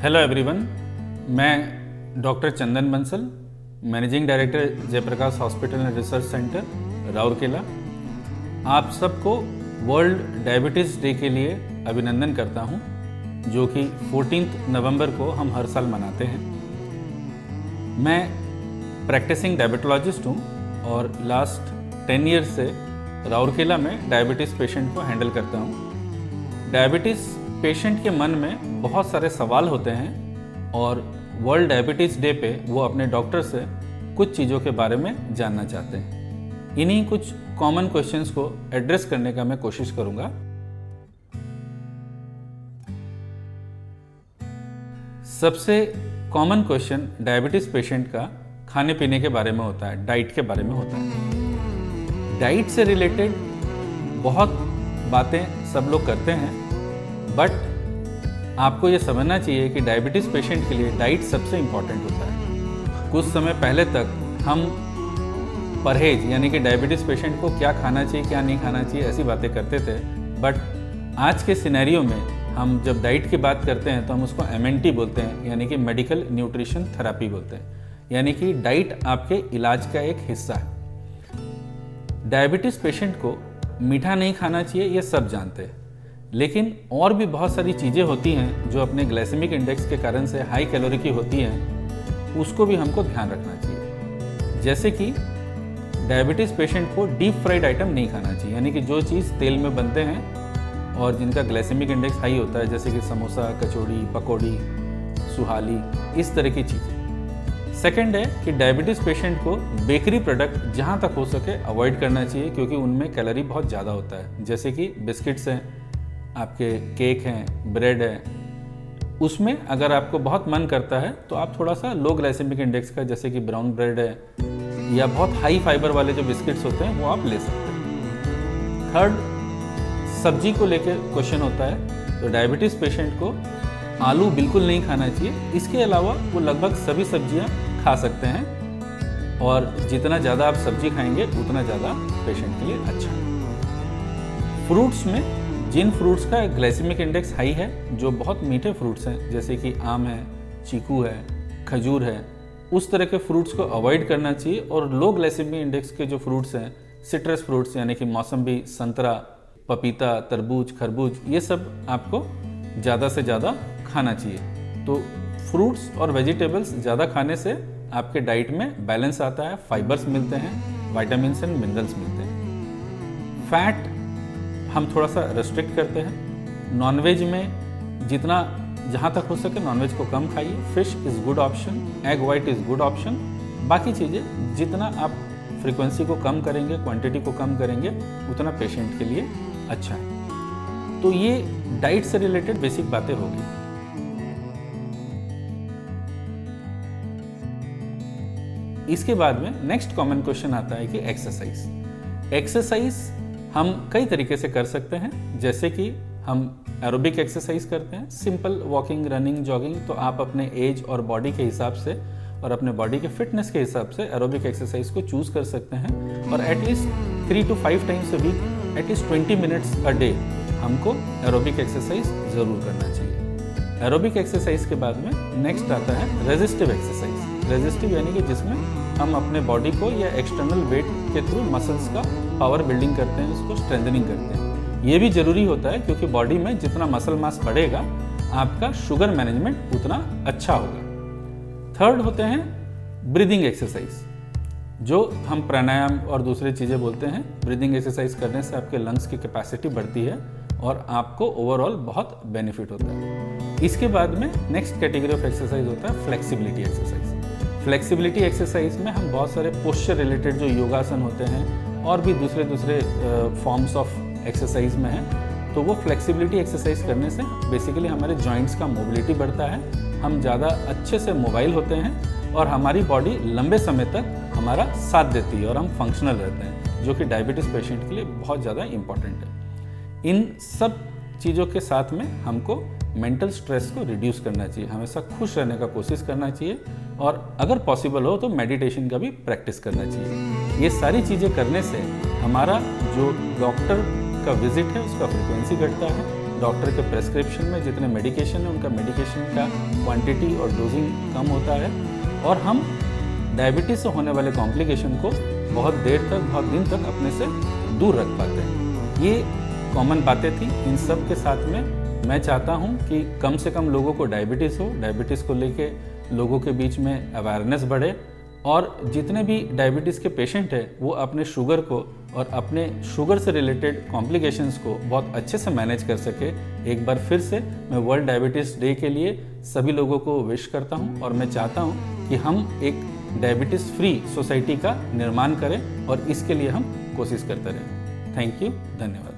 Hello everyone, मैं doctor Chandan Bansal, managing director Jayprakash hospital and research centre, Rourkela. आप सबको वर्ल्ड डायबिटीज़ डे के लिए अभिनंदन करता हूं, जो कि 14 नवंबर को हम हर साल मनाते हैं। मैं प्रैक्टिसिंग डायबिटोलॉजिस्ट हूं और लास्ट 10 ईयर से राउरकेला में डायबिटीज़ पेशेंट को हैंडल करता हूं। डायबिटीज़ पेशेंट के मन में बहुत सारे सवाल होते हैं और वर्ल्ड डायबिटीज़ डे पे वो अपने डॉक्टर से कुछ चीज़ों के बारे में जानना चाहते हैं। इन्हीं कुछ कॉमन क्वेश्चंस को एड्रेस करने का मैं कोशिश करूँगा। सबसे कॉमन क्वेश्चन डायबिटीज़ पेशेंट का खाने पीने के बारे में होता है, डाइट के बारे में होता है। डाइट से रिलेटेड बहुत बातें सब लोग करते हैं, बट आपको ये समझना चाहिए कि डायबिटीज़ पेशेंट के लिए डाइट सबसे इम्पॉर्टेंट होता है। कुछ समय पहले तक हम परहेज यानी कि डायबिटीज़ पेशेंट को क्या खाना चाहिए क्या नहीं खाना चाहिए ऐसी बातें करते थे, बट आज के सिनेरियो में हम जब डाइट की बात करते हैं तो हम उसको MNT बोलते हैं, यानी कि मेडिकल न्यूट्रिशन थेरेपी बोलते हैं। यानी कि डाइट आपके इलाज का एक हिस्सा है। डायबिटीज़ पेशेंट को मीठा नहीं खाना चाहिए, ये सब जानते हैं, लेकिन और भी बहुत सारी चीज़ें होती हैं जो अपने ग्लाइसेमिक इंडेक्स के कारण से हाई कैलोरी की होती हैं, उसको भी हमको ध्यान रखना चाहिए। जैसे कि डायबिटीज़ पेशेंट को डीप फ्राइड आइटम नहीं खाना चाहिए, यानी कि जो चीज़ तेल में बनते हैं और जिनका ग्लाइसेमिक इंडेक्स हाई होता है, जैसे कि समोसा, कचौड़ी, पकौड़ी, सुहाली, इस तरह की चीज़ें। सेकेंड है कि डायबिटीज़ पेशेंट को बेकरी प्रोडक्ट जहाँ तक हो सके अवॉइड करना चाहिए, क्योंकि उनमें कैलोरी बहुत ज़्यादा होता है। जैसे कि बिस्किट्स हैं, आपके केक हैं, ब्रेड है, उसमें अगर आपको बहुत मन करता है तो आप थोड़ा सा लो ग्लाइसेमिक इंडेक्स का, जैसे कि ब्राउन ब्रेड है या बहुत हाई फाइबर वाले जो बिस्किट्स होते हैं वो आप ले सकते हैं। थर्ड, सब्जी को लेकर क्वेश्चन होता है, तो डायबिटीज़ पेशेंट को आलू बिल्कुल नहीं खाना चाहिए। इसके अलावा वो लगभग सभी सब्जियां खा सकते हैं और जितना ज़्यादा आप सब्जी खाएंगे उतना ज़्यादा पेशेंट के लिए अच्छा है। फ्रूट्स में जिन फ्रूट्स का ग्लाइसेमिक इंडेक्स हाई है, जो बहुत मीठे फ्रूट्स हैं, जैसे कि आम है, चीकू है, खजूर है, उस तरह के फ्रूट्स को अवॉइड करना चाहिए। और लो ग्लाइसेमिक इंडेक्स के जो फ्रूट्स हैं, सिट्रस फ्रूट्स यानी कि मौसम्बी, संतरा, पपीता, तरबूज, खरबूज, ये सब आपको ज़्यादा से ज़्यादा खाना चाहिए। तो फ्रूट्स और वेजिटेबल्स ज़्यादा खाने से आपके डाइट में बैलेंस आता है, फाइबर्स मिलते हैं, विटामिन्स एंड मिनरल्स मिलते हैं। फैट हम थोड़ा सा रेस्ट्रिक्ट करते हैं। नॉनवेज में जितना जहाँ तक हो सके नॉनवेज को कम खाइए। Fish is good option, egg white is good option. बाकी चीज़ें जितना आप फ्रीक्वेंसी को कम करेंगे, क्वांटिटी को कम करेंगे, उतना पेशेंट के लिए अच्छा है। तो ये डाइट से रिलेटेड बेसिक बातें होगी। इसके बाद में नेक्स्ट कॉमन क्वेश्चन आता है कि एक्सरसाइज। एक्सरसाइज हम कई तरीके से कर सकते हैं, जैसे कि हम एरोबिक एक्सरसाइज करते हैं, सिंपल वॉकिंग, रनिंग, जॉगिंग। तो आप अपने एज और बॉडी के हिसाब से और अपने बॉडी के फिटनेस के हिसाब से एरोबिक एक्सरसाइज को चूज कर सकते हैं। और at least 3 to 5 times a week, at least 20 minutes a day हमको एरोबिक एक्सरसाइज ज़रूर करना चाहिए। एरोबिक एक्सरसाइज के बाद में नेक्स्ट आता है रेजिस्टिव एक्सरसाइज। रेजिस्टिव यानी कि जिसमें हम अपने बॉडी को या एक्सटर्नल वेट के थ्रू मसल्स का पावर बिल्डिंग करते हैं, उसको स्ट्रेंथनिंग करते हैं। ये भी जरूरी होता है, क्योंकि बॉडी में जितना मसल मास बढ़ेगा आपका शुगर मैनेजमेंट उतना अच्छा होगा। थर्ड होते हैं ब्रीदिंग एक्सरसाइज, जो हम प्राणायाम और दूसरी चीज़ें बोलते हैं। ब्रीदिंग एक्सरसाइज करने से आपके लंग्स की कैपेसिटी बढ़ती है और आपको ओवरऑल बहुत बेनिफिट होता है। इसके बाद में नेक्स्ट कैटेगरी ऑफ एक्सरसाइज होता है फ्लेक्सिबिलिटी एक्सरसाइज। फ्लेक्सिबिलिटी एक्सरसाइज में हम बहुत सारे पोस्चर रिलेटेड जो योगासन होते हैं और भी दूसरे फॉर्म्स ऑफ एक्सरसाइज में हैं, तो वो फ्लेक्सिबिलिटी एक्सरसाइज करने से बेसिकली हमारे जॉइंट्स का मोबिलिटी बढ़ता है, हम ज़्यादा अच्छे से मोबाइल होते हैं और हमारी बॉडी लंबे समय तक हमारा साथ देती है और हम फंक्शनल रहते हैं, जो कि डायबिटीज़ पेशेंट के लिए बहुत ज़्यादा इम्पॉर्टेंट है। इन सब चीज़ों के साथ में हमको मेंटल स्ट्रेस को रिड्यूस करना चाहिए, हमेशा खुश रहने का कोशिश करना चाहिए और अगर पॉसिबल हो तो मेडिटेशन का भी प्रैक्टिस करना चाहिए। ये सारी चीज़ें करने से हमारा जो डॉक्टर का विजिट है उसका फ्रिक्वेंसी घटता है, डॉक्टर के प्रेस्क्रिप्शन में जितने मेडिकेशन है उनका मेडिकेशन का क्वांटिटी और डोजिंग कम होता है और हम डायबिटीज़ से होने वाले कॉम्प्लिकेशन को बहुत देर तक, बहुत दिन तक अपने से दूर रख पाते हैं। ये कॉमन बातें थी। इन सब के साथ में मैं चाहता हूँ कि कम से कम लोगों को डायबिटीज़ हो, डायबिटीज़ को लेके लोगों के बीच में अवेयरनेस बढ़े और जितने भी डायबिटीज़ के पेशेंट हैं वो अपने शुगर को और अपने शुगर से रिलेटेड कॉम्प्लिकेशंस को बहुत अच्छे से मैनेज कर सके। एक बार फिर से मैं वर्ल्ड डायबिटीज़ डे के लिए सभी लोगों को विश करता हूं और मैं चाहता हूं कि हम एक डायबिटीज़ फ्री सोसाइटी का निर्माण करें और इसके लिए हम कोशिश करते रहें। थैंक यू, धन्यवाद।